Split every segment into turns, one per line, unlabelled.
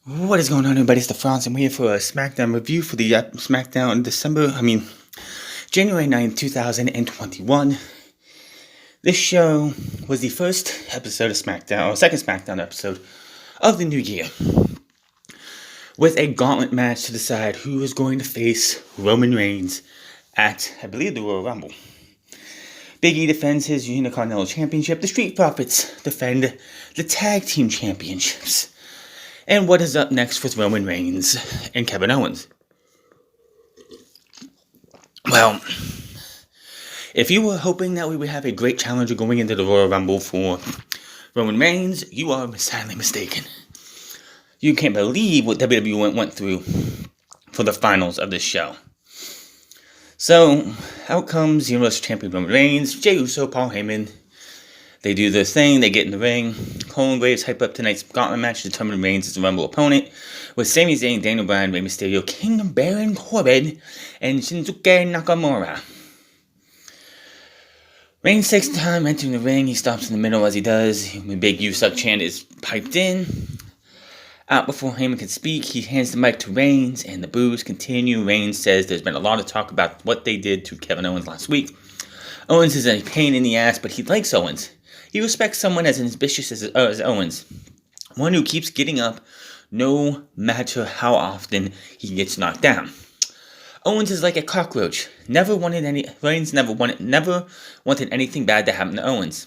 What is going on, everybody? It's the Franz. I'm here for a Smackdown review for the Smackdown in January 9th, 2021. This show was the first episode of Smackdown, or second Smackdown episode of the new year, with a gauntlet match to decide who is going to face Roman Reigns at, I believe, the Royal Rumble. Big E defends his Intercontinental Championship. The Street Profits defend the Tag Team Championships. And what is up next with Roman Reigns and Kevin Owens? Well, if you were hoping that we would have a great challenger going into the Royal Rumble for Roman Reigns, you are sadly mistaken. You can't believe what WWE went through for the finals of this show. So, out comes Universal Champion Roman Reigns, Jey Uso, Paul Heyman. They do their thing, they get in the ring. Cole and Graves hype up tonight's gauntlet match to determine Reigns as the Rumble opponent, with Sami Zayn, Daniel Bryan, Rey Mysterio, King Baron Corbin, and Shinsuke Nakamura. Reigns takes time entering the ring. He stops in the middle as he does. The big "You Suck" chant is piped in. Out before Heyman can speak, he hands the mic to Reigns, and the boos continue. Reigns says there's been a lot of talk about what they did to Kevin Owens last week. Owens is a pain in the ass, but he likes Owens. He respects someone as ambitious as Owens, one who keeps getting up no matter how often he gets knocked down. Owens is like a cockroach. Reigns never wanted anything bad to happen to Owens.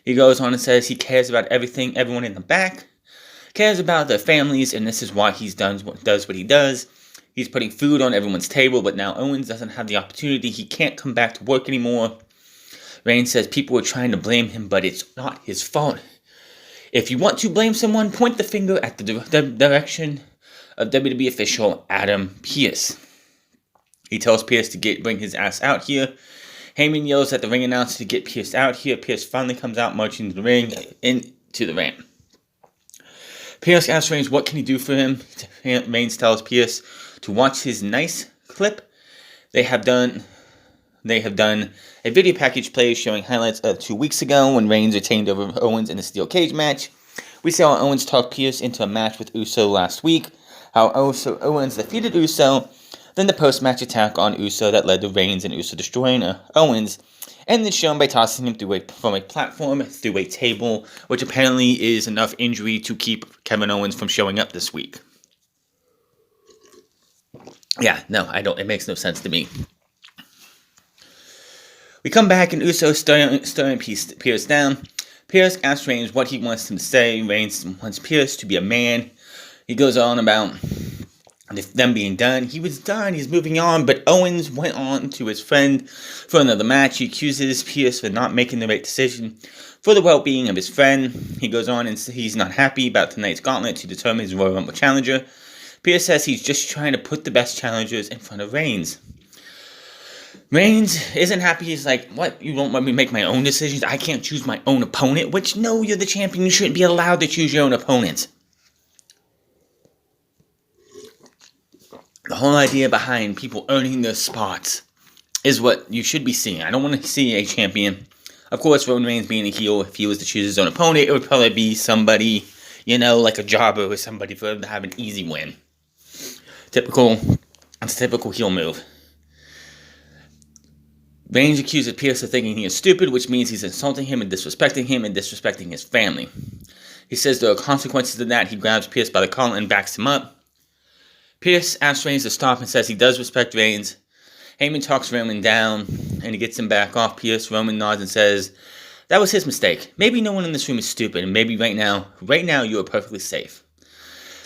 He goes on and says he cares about everyone in the back, cares about their families, and this is why he does what he does. He's putting food on everyone's table, but now Owens doesn't have the opportunity. He can't come back to work anymore. Reigns says people are trying to blame him, but it's not his fault. If you want to blame someone, point the finger at the direction of WWE official Adam Pearce. He tells Pearce to bring his ass out here. Heyman yells at the ring announcer to get Pearce out here. Pearce finally comes out, marching into the ramp. Pearce asks Reigns what can he do for him. Reigns tells Pearce to watch his nice clip. They have done a video package play showing highlights of 2 weeks ago when Reigns retained over Owens in a steel cage match. We saw Owens talk Pearce into a match with Uso last week, how Owens defeated Uso, then the post-match attack on Uso that led to Reigns and Uso destroying Owens, and then shown by tossing him from a platform through a table, which apparently is enough injury to keep Kevin Owens from showing up this week. Yeah, no, I don't. It makes no sense to me. We come back and Uso staring Pearce down. Pearce asks Reigns what he wants him to say. Reigns wants Pearce to be a man. He goes on about them being done. He was done. He's moving on. But Owens went on to his friend for another match. He accuses Pearce for not making the right decision for the well-being of his friend. He goes on and says he's not happy about tonight's gauntlet to determine his Royal Rumble challenger. Pearce says he's just trying to put the best challengers in front of Reigns. Reigns isn't happy. He's like, what? You won't let me make my own decisions? I can't choose my own opponent? Which, no, you're the champion. You shouldn't be allowed to choose your own opponent. The whole idea behind people earning their spots is what you should be seeing. I don't want to see a champion. Of course, Roman Reigns being a heel, if he was to choose his own opponent, it would probably be somebody, like a jobber or somebody for him to have an easy win. It's a typical heel move. Reigns accuses Pearce of thinking he is stupid, which means he's insulting him and disrespecting his family. He says there are consequences to that. He grabs Pearce by the collar and backs him up. Pearce asks Reigns to stop and says he does respect Reigns. Heyman talks Roman down and he gets him back off Pearce. Roman nods and says that was his mistake. Maybe no one in this room is stupid, and maybe right now you are perfectly safe.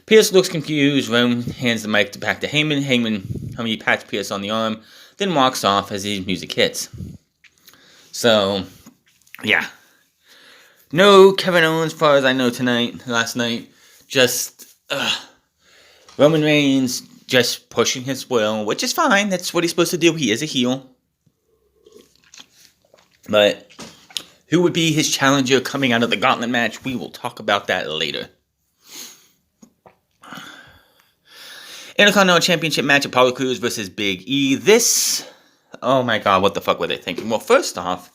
Pearce looks confused. Roman hands the mic back to Heyman. Heyman pats Pearce on the arm, then walks off as his music hits. So, yeah. No Kevin Owens, as far as I know last night. Just, Roman Reigns just pushing his will, which is fine. That's what he's supposed to do. He is a heel. But who would be his challenger coming out of the gauntlet match? We will talk about that later. Intercontinental Championship match, Apollo Crews versus Big E. Oh my god, what the fuck were they thinking? Well, first off,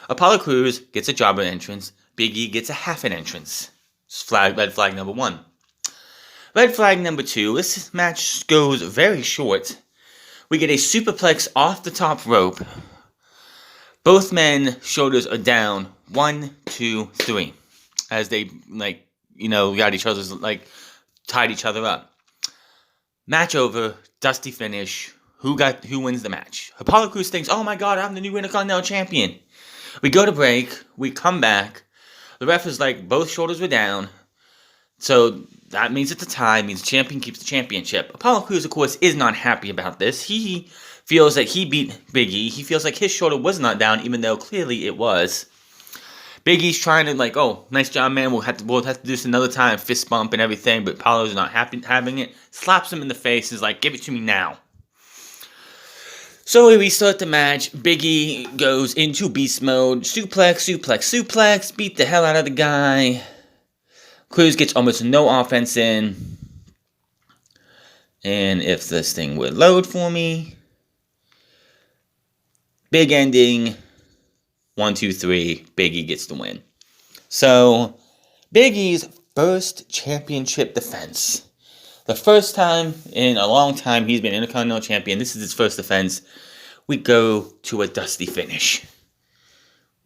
Apollo Crews gets a jobber entrance. Big E gets a half an entrance. Red flag number one. Red flag number 2. This match goes very short. We get a superplex off the top rope. Both men shoulders are down. 1, 2, 3. As they, got each other's, tied each other up. Match over. Dusty finish. Who wins the match? Apollo Crews thinks, oh my god, I'm the new Intercontinental Champion. We go to break. We come back. The ref is like, both shoulders were down. So that means it's a tie. Means the champion keeps the championship. Apollo Crews, of course, is not happy about this. He feels that he beat Big E. He feels like his shoulder was not down, even though clearly it was. Big E's trying to oh, nice job, man. We'll have to do this another time. Fist bump and everything. But Apollo's not having it. Slaps him in the face. Is like, give it to me now. So we restart the match. Big E goes into beast mode. Suplex. Beat the hell out of the guy. Crews gets almost no offense in. And if this thing would load for me. Big ending. 1, 2, 3. Big E gets the win. So, Big E's first championship defense. The first time in a long time he's been Intercontinental Champion. This is his first defense. We go to a dusty finish.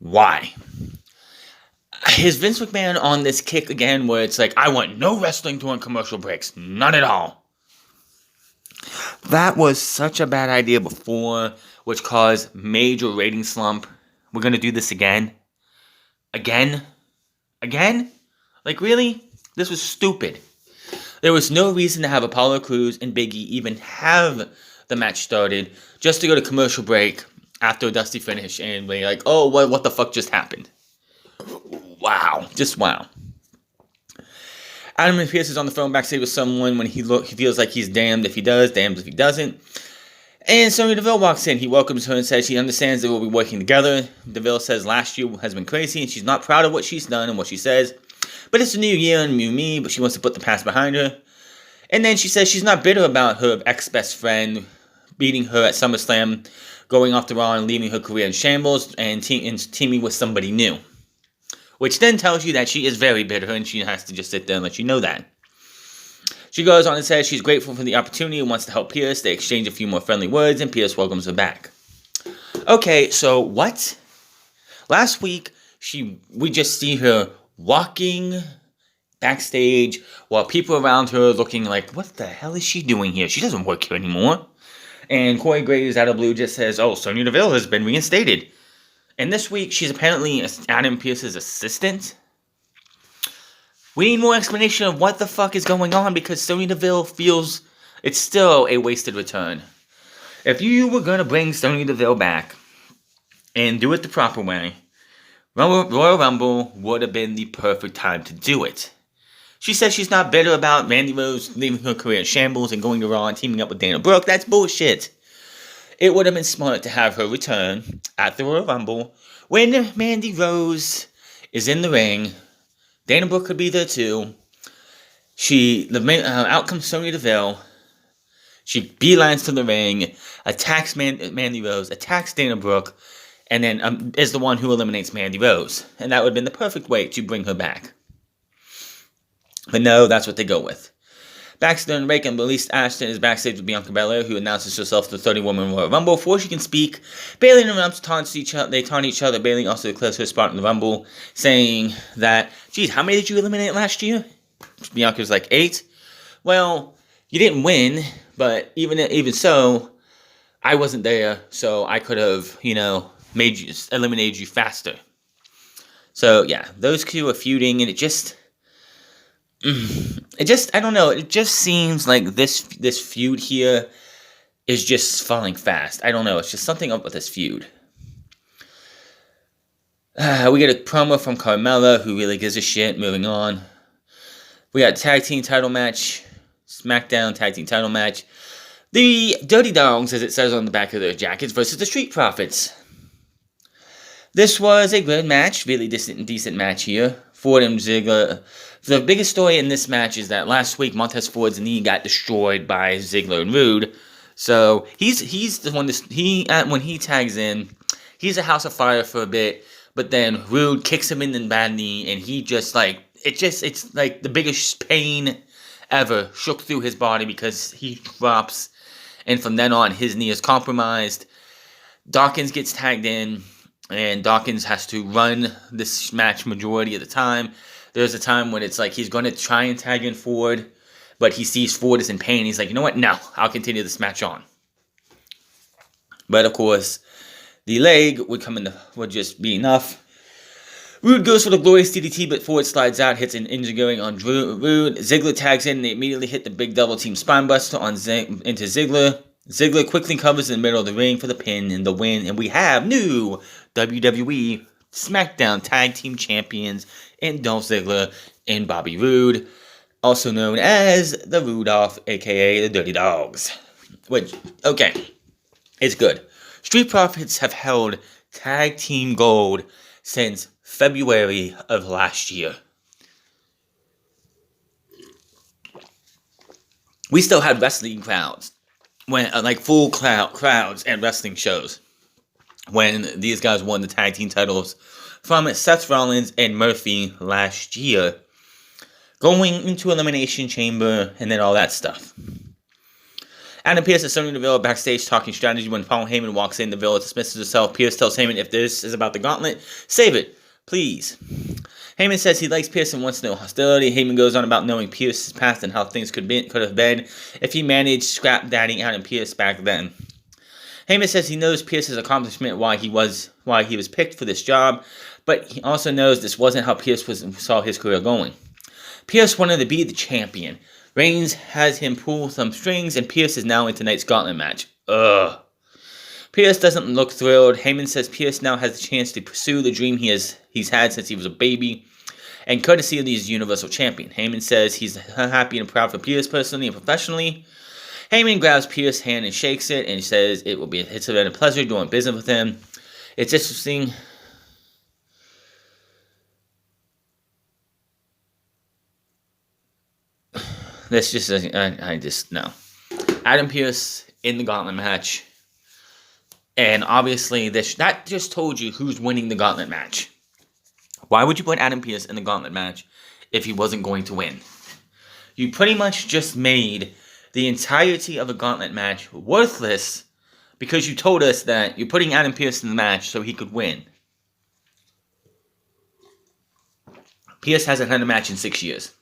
Why? Is Vince McMahon on this kick again where it's like, I want no wrestling during commercial breaks. None at all. That was such a bad idea before, which caused major rating slump. We're going to do this again? Again? Like, really? This was stupid. There was no reason to have Apollo Crews and Big E even have the match started just to go to commercial break after a dusty finish and be like, oh, what the fuck just happened? Wow. Just wow. Adam Pearce is on the phone backstage with someone when he feels like he's damned if he does, damned if he doesn't. And Sonya Deville walks in. He welcomes her and says she understands that we'll be working together. Deville says last year has been crazy and she's not proud of what she's done and what she says. But it's a new year and new me, but she wants to put the past behind her. And then she says she's not bitter about her ex-best friend beating her at SummerSlam, going off the Raw and leaving her career in shambles and teaming with somebody new. Which then tells you that she is very bitter and she has to just sit there and let you know that. She goes on and says she's grateful for the opportunity and wants to help Pearce. They exchange a few more friendly words and Pearce welcomes her back. Okay, so what? Last week, we just see her walking backstage while people around her looking like, what the hell is she doing here? She doesn't work here anymore. And Corey Graves out of blue just says, oh, Sonya Deville has been reinstated. And this week, she's apparently Adam Pearce's assistant. We need more explanation of what the fuck is going on because Sonya Deville feels it's still a wasted return. If you were going to bring Sonya Deville back and do it the proper way, Royal Rumble would have been the perfect time to do it. She says she's not bitter about Mandy Rose leaving her career in shambles and going to Raw and teaming up with Dana Brooke. That's bullshit. It would have been smart to have her return at the Royal Rumble when Mandy Rose is in the ring. Dana Brooke could be there too. Out comes Sonya Deville. She beelines to the ring, attacks Mandy Rose, attacks Dana Brooke, and then is the one who eliminates Mandy Rose. And that would have been the perfect way to bring her back. But no, that's what they go with. Backstage during the break, and Elise Ashton is backstage with Bianca Belair, who announces herself the 30-woman Royal Rumble. Before she can speak, Bayley and the Rumps taunt each other. Bayley also declares her spot in the Rumble, saying that, geez, how many did you eliminate last year? Bianca's like, 8. Well, you didn't win, but even so, I wasn't there, so I could have, eliminated you faster. So, yeah, those two are feuding, and I don't know, it just seems like this feud here is just falling fast. I don't know, it's just something up with this feud. We get a promo from Carmella, who really gives a shit. Moving on. We got a tag team title match. Smackdown tag team title match. The Dirty Dogs, as it says on the back of their jackets, versus the Street Profits. This was a good match. Really decent match here. Ford and Ziggler. The biggest story in this match is that last week Montez Ford's knee got destroyed by Ziggler and Rude. So he's the one when he tags in, he's a house of fire for a bit, but then Rude kicks him in the bad knee, and he just it's like the biggest pain ever shook through his body because he drops, and from then on, his knee is compromised. Dawkins gets tagged in, and Dawkins has to run this match majority of the time. There's a time when it's like he's going to try and tag in Ford, but he sees Ford is in pain. He's like, you know what? No, I'll continue this match on. But of course, the leg would just be enough. Rude goes for the glorious DDT, but Ford slides out, hits an injury on Rude. Ziggler tags in, and they immediately hit the big double team spinebuster into Ziggler. Ziggler quickly covers in the middle of the ring for the pin and the win, and we have new WWE Smackdown Tag Team Champions in Dolph Ziggler and Bobby Roode, also known as the Rudolph, aka the Dirty Dogs. Which, okay, it's good. Street Profits have held Tag Team Gold since February of last year. We still had wrestling crowds, full crowds at wrestling shows, when these guys won the tag team titles from Seth Rollins and Murphy last year, going into Elimination Chamber and then all that stuff. Adam Pearce is Sonya Deville backstage talking strategy when Paul Heyman walks in. Deville dismisses herself. Pearce tells Heyman, if this is about the gauntlet, save it, please. Heyman says he likes Pearce and wants no hostility. Heyman goes on about knowing Pearce's past and how things could have been if he managed scrap dadding Adam Pearce back then. Heyman says he knows Pearce's accomplishment, why he was picked for this job, but he also knows this wasn't how Pearce saw his career going. Pearce wanted to be the champion. Reigns has him pull some strings, and Pearce is now in tonight's gauntlet match. Ugh. Pearce doesn't look thrilled. Heyman says Pearce now has the chance to pursue the dream he's had since he was a baby, and courtesy of he's Universal Champion. Heyman says he's happy and proud for Pearce personally and professionally. Heyman grabs Pearce's hand and shakes it, and says it's been a pleasure doing business with him. It's interesting. This just doesn't. I just no. Adam Pearce in the gauntlet match, and obviously that just told you who's winning the gauntlet match. Why would you put Adam Pearce in the gauntlet match if he wasn't going to win? You pretty much just made the entirety of a gauntlet match worthless because you told us that you're putting Adam Pearce in the match so he could win. Pearce hasn't had a match in 6 years.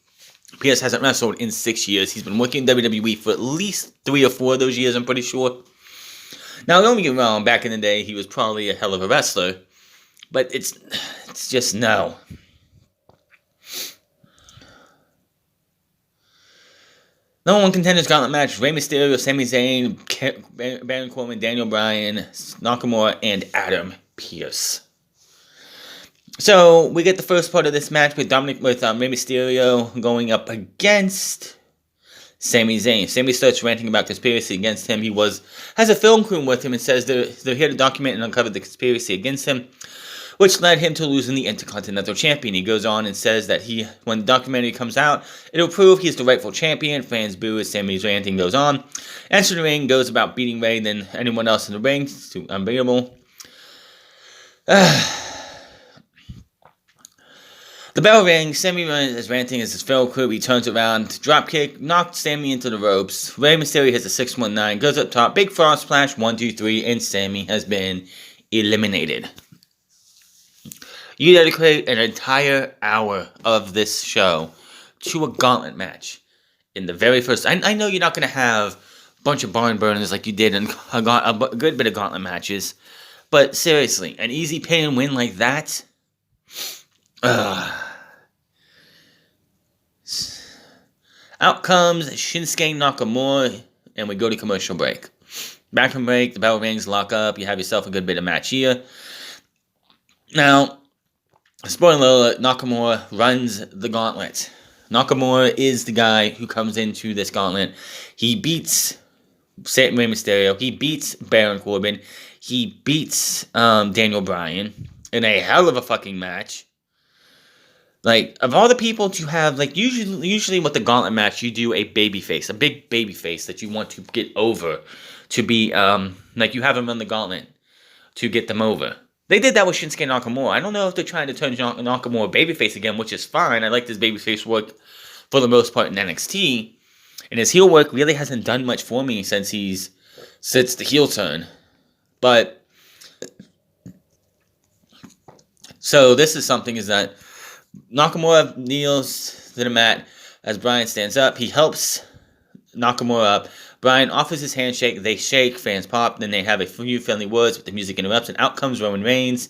Pearce hasn't wrestled in 6 years. He's been working in WWE for at least 3 or 4 of those years, I'm pretty sure. Now, don't get me wrong, back in the day, he was probably a hell of a wrestler. But it's just no. Number 1 contenders gauntlet match: Rey Mysterio, Sami Zayn, Baron Corbin, Daniel Bryan, Nakamura, and Adam Pearce. So we get the first part of this match with Rey Mysterio going up against Sami Zayn. Sami starts ranting about conspiracy against him. He has a film crew with him and says they're here to document and uncover the conspiracy against him, which led him to losing the Intercontinental Champion. He goes on and says that when the documentary comes out, it'll prove he's the rightful champion. Fans boo as Sami's ranting goes on. Enter the ring, goes about beating Rey than anyone else in the ring. It's unbeatable. The bell rings. Sami is ranting as his fellow crew. He turns around, dropkick, knocks Sami into the ropes. Rey Mysterio hits a 619, goes up top, big frog splash, 1, 2, 3, and Sami has been eliminated. You dedicate an entire hour of this show to a gauntlet match. In the very first, I know you're not going to have a bunch of barn burners like you did in a good bit of gauntlet matches, but seriously, an easy pin and win like that. Out comes Shinsuke Nakamura, and we go to commercial break. Back from break, the bell rings, lock up. You have yourself a good bit of match here. Now, spoiler alert, Nakamura runs the gauntlet. Nakamura is the guy who comes into this gauntlet. He beats Rey Mysterio. He beats Baron Corbin. He beats Daniel Bryan in a hell of a fucking match. Like, of all the people to have, like, usually with the gauntlet match, you do a babyface, a big babyface that you want to get over to be, like, you have him run the gauntlet to get them over. They did that with Shinsuke Nakamura. I don't know if they're trying to turn Nakamura babyface again, which is fine. I like this babyface work for the most part in NXT. And his heel work really hasn't done much for me since the heel turn. But, so this is something is that Nakamura kneels to the mat as Bryan stands up. He helps Nakamura up. Bryan offers his handshake. They shake. Fans pop. Then they have a few friendly words, but the music interrupts, and out comes Roman Reigns,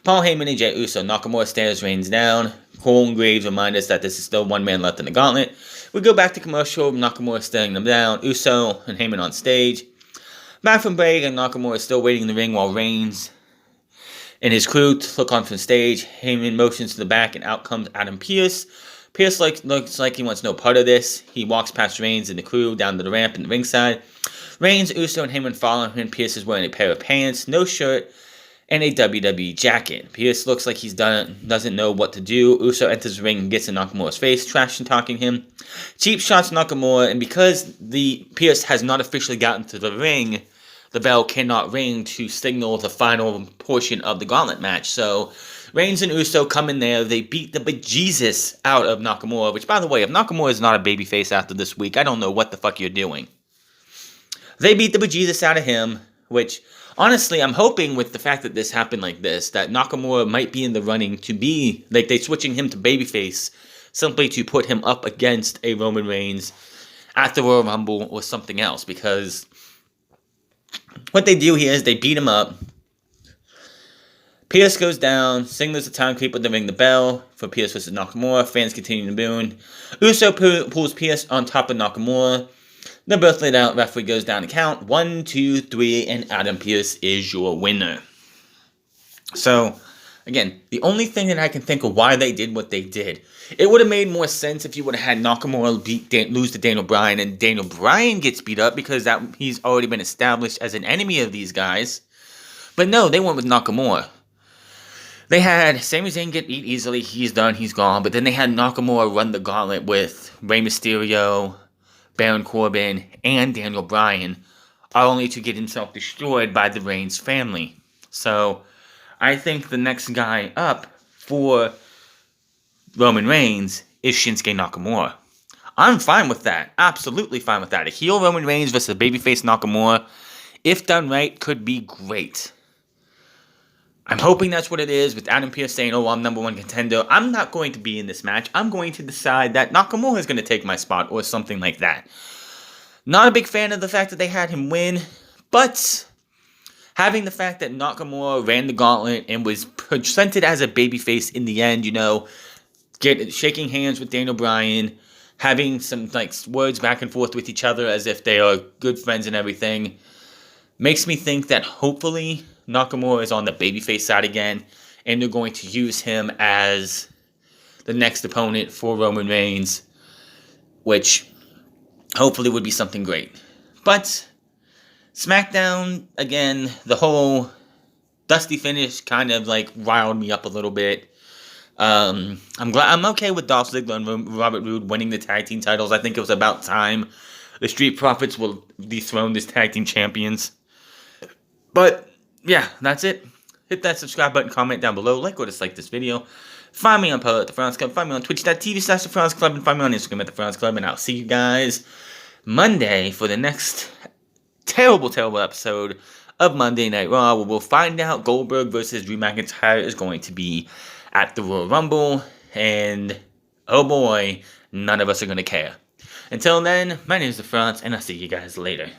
Paul Heyman, and Jey Uso. Nakamura stares Reigns down. Cole and Graves remind us that this is still one man left in the gauntlet. We go back to commercial. Nakamura staring them down. Uso and Heyman on stage. Back from break, and Nakamura is still waiting in the ring while Reigns and his crew look on from stage. Heyman motions to the back, and out comes Adam Pearce. Pearce looks like he wants no part of this. He walks past Reigns and the crew down to the ramp in the ringside. Reigns, Uso, and Heyman follow him. Pearce is wearing a pair of pants, no shirt, and a WWE jacket. Pearce looks like he's doesn't know what to do. Uso enters the ring and gets in Nakamura's face, trash and talking him. Cheap shots Nakamura, and because the Pearce has not officially gotten to the ring, the bell cannot ring to signal the final portion of the gauntlet match. So Reigns and Uso come in there. They beat the bejesus out of Nakamura, which, by the way, if Nakamura is not a babyface after this week, I don't know what the fuck you're doing. They beat the bejesus out of him, which, honestly, I'm hoping with the fact that this happened like this, that Nakamura might be in the running to be, like, they switching him to babyface simply to put him up against a Roman Reigns at the Royal Rumble or something else, because what they do here is they beat him up. Pearce goes down. Signals the time creep to ring the bell for Pearce versus Nakamura. Fans continue to boon. Uso pulls Pearce on top of Nakamura. They're both laid out. Referee goes down to count. 1, 2, 3, and Adam Pearce is your winner. So, again, the only thing that I can think of why they did what they did, it would have made more sense if you would have had Nakamura lose to Daniel Bryan, and Daniel Bryan gets beat up because he's already been established as an enemy of these guys. But no, they went with Nakamura. They had Sami Zayn get beat easily. He's done. He's gone. But then they had Nakamura run the gauntlet with Rey Mysterio, Baron Corbin, and Daniel Bryan, only to get himself destroyed by the Reigns family. So I think the next guy up for Roman Reigns is Shinsuke Nakamura. I'm fine with that. Absolutely fine with that. A heel Roman Reigns versus a babyface Nakamura, if done right, could be great. I'm hoping that's what it is, with Adam Pearce saying, oh, I'm number one contender. I'm not going to be in this match. I'm going to decide that Nakamura is going to take my spot or something like that. Not a big fan of the fact that they had him win, but having the fact that Nakamura ran the gauntlet and was presented as a babyface in the end, shaking hands with Daniel Bryan, having some words back and forth with each other as if they are good friends and everything, makes me think that hopefully Nakamura is on the babyface side again, and they're going to use him as the next opponent for Roman Reigns, which hopefully would be something great. But Smackdown, again, the whole dusty finish kind of riled me up a little bit. I'm okay with Dolph Ziggler and Robert Roode winning the tag team titles. I think it was about time the Street Profits will dethrone as tag team champions. But yeah, that's it. Hit that subscribe button, comment down below, like or dislike this video. Find me on Polo at The Frowns Club. Find me on twitch.tv/The Frowns Club. And find me on Instagram at The Frowns Club. And I'll see you guys Monday for the next terrible, terrible episode of Monday Night Raw, where we'll find out Goldberg versus Drew McIntyre is going to be at the Royal Rumble. And oh boy, none of us are going to care. Until then, my name is The Frowns, and I'll see you guys later.